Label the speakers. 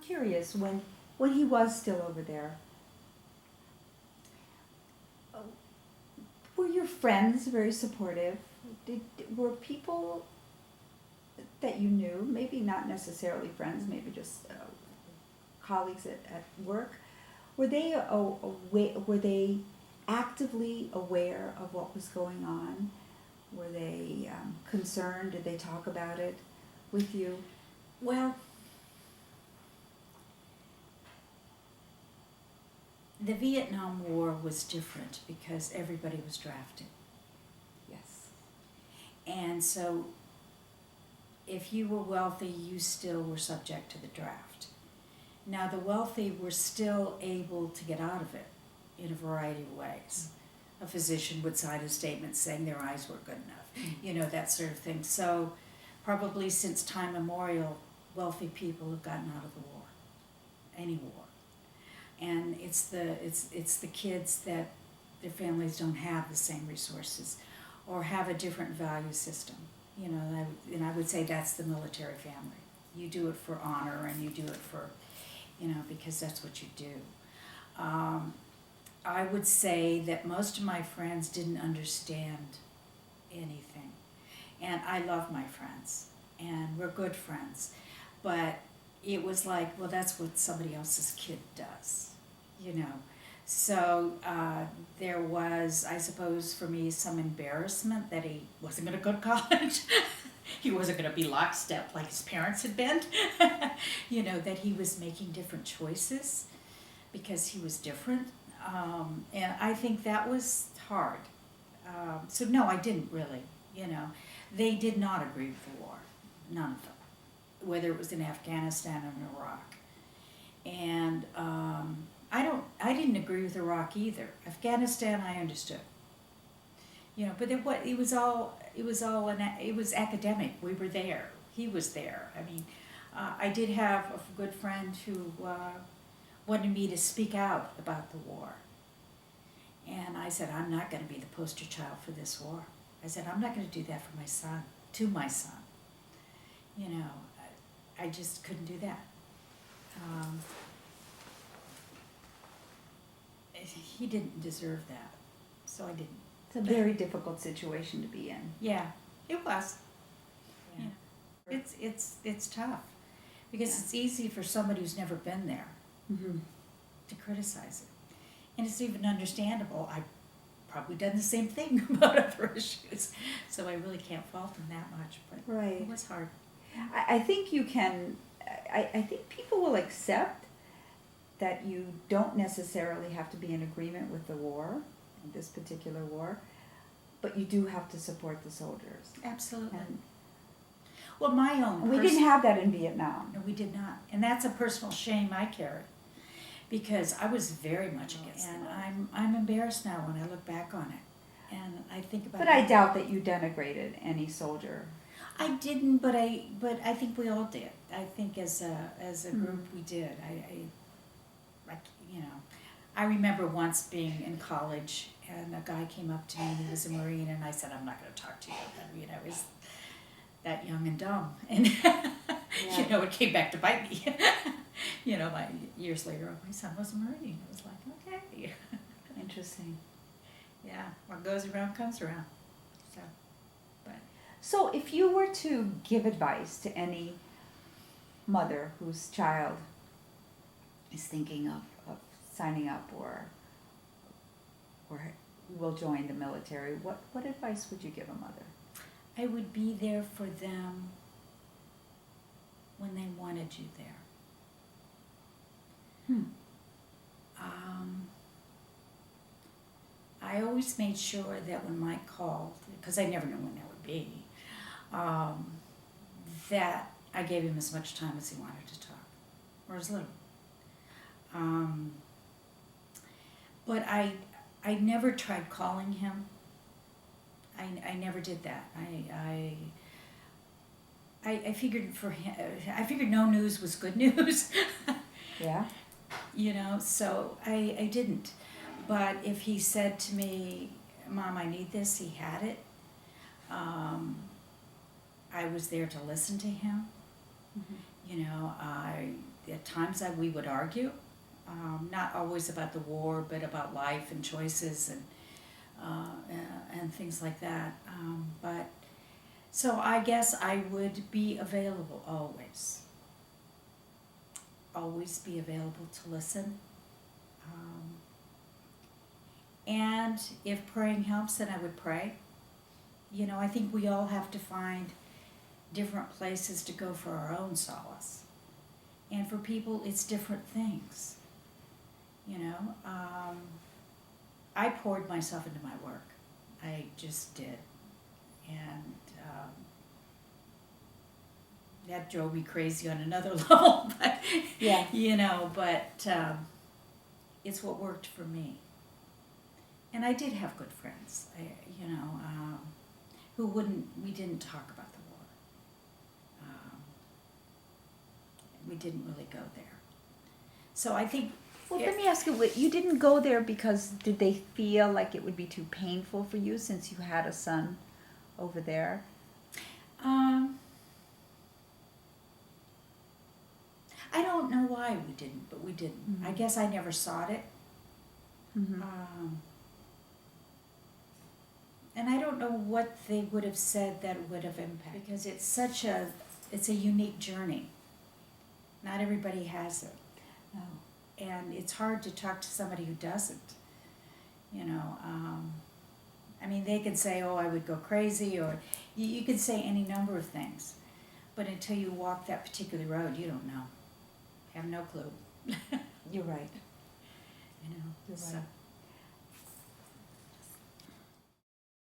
Speaker 1: curious, when he was still over there, were your friends very supportive? Were people that you knew, maybe not necessarily friends, maybe just colleagues at work, were they were they actively aware of what was going on? Were they concerned? Did they talk about it with you?
Speaker 2: Well, the Vietnam War was different because everybody was drafted.
Speaker 1: Yes.
Speaker 2: And so if you were wealthy, you still were subject to the draft. Now, the wealthy were still able to get out of it in a variety of ways. A physician would sign a statement saying their eyes were good enough, you know, that sort of thing. So probably since time immemorial, wealthy people have gotten out of the war, any war. And it's the kids that their families don't have the same resources or have a different value system. You know, and I would say that's the military family. You do it for honor and you do it for, you know, because that's what you do. I would say that most of my friends didn't understand anything. And I love my friends and we're good friends. But it was like, well, that's what somebody else's kid does, you know. So there was, I suppose, for me, some embarrassment that he wasn't going to go to college. He wasn't going to be lockstep like his parents had been. You know, that he was making different choices because he was different. And I think that was hard. So no, I didn't really, you know. They did not agree with the war, none of them, whether it was in Afghanistan or in Iraq. And I didn't agree with Iraq either. Afghanistan, I understood. You know, but it was academic. We were there. He was there. I mean, I did have a good friend who wanted me to speak out about the war. And I said, I'm not going to be the poster child for this war. I said, I'm not going to do that for my son, to my son. You know, I just couldn't do that. He didn't deserve that, so I didn't.
Speaker 1: It's a very difficult situation to be in.
Speaker 2: Yeah, it was.
Speaker 1: Yeah.
Speaker 2: Yeah. It's tough because it's easy for somebody who's never been there to criticize it, and it's even understandable. I've probably done the same thing about other issues, so I really can't fault him that much. But
Speaker 1: Right.
Speaker 2: it was hard.
Speaker 1: I think you can. I think people will accept that you don't necessarily have to be in agreement with the war, this particular war, but you do have to support the soldiers.
Speaker 2: Absolutely.
Speaker 1: And
Speaker 2: Well, my own.
Speaker 1: we didn't have that in Vietnam.
Speaker 2: No, we did not, and that's a personal shame I carry, because I was very much against it. And I'm embarrassed now when I look back on it, and I think about.
Speaker 1: But I doubt that you denigrated any soldier.
Speaker 2: I didn't, but I think we all did. I think as a group we did. You know, I remember once being in college and a guy came up to me and he was a Marine and I said, I'm not going to talk to you. And, you know, I was that young and dumb. And, you know, it came back to bite me. You know, years later, my son was a Marine. It was like, okay.
Speaker 1: Interesting.
Speaker 2: Yeah, what goes around comes around.
Speaker 1: So if you were to give advice to any mother whose child is thinking of signing up or will join the military, what advice would you give a mother?
Speaker 2: I would be there for them when they wanted you there. I always made sure that when Mike called, because I never knew when that would be, that I gave him as much time as he wanted to talk, or as little. But I never tried calling him. I never did that. I figured for him, I figured no news was good news.
Speaker 1: Yeah.
Speaker 2: You know, so I didn't. But if he said to me, Mom, I need this, he had it. I was there to listen to him. You know, at times that we would argue, not always about the war, but about life and choices and things like that. But so I guess I would be available always. Always be available to listen. And if praying helps, then I would pray. You know, I think we all have to find different places to go for our own solace. And for people, it's different things. You know, I poured myself into my work. I just did. And that drove me crazy on another level. But,
Speaker 1: Yeah.
Speaker 2: you know, but it's what worked for me. And I did have good friends, we didn't talk about the war. We didn't really go there. So I think...
Speaker 1: Well, let me ask you, you didn't go there because did they feel like it would be too painful for you since you had a son over there?
Speaker 2: I don't know why we didn't, but we didn't.
Speaker 1: Mm-hmm.
Speaker 2: I guess I never sought it.
Speaker 1: Mm-hmm.
Speaker 2: And I don't know what they would have said that would have impacted, because it's a unique journey. Not everybody has it.
Speaker 1: No.
Speaker 2: And it's hard to talk to somebody who doesn't. You know, I mean, they could say, oh, I would go crazy, or you could say any number of things. But until you walk that particular road, you don't know. Have no clue.
Speaker 1: You're right.
Speaker 2: You know,
Speaker 1: You're
Speaker 2: so.
Speaker 1: right.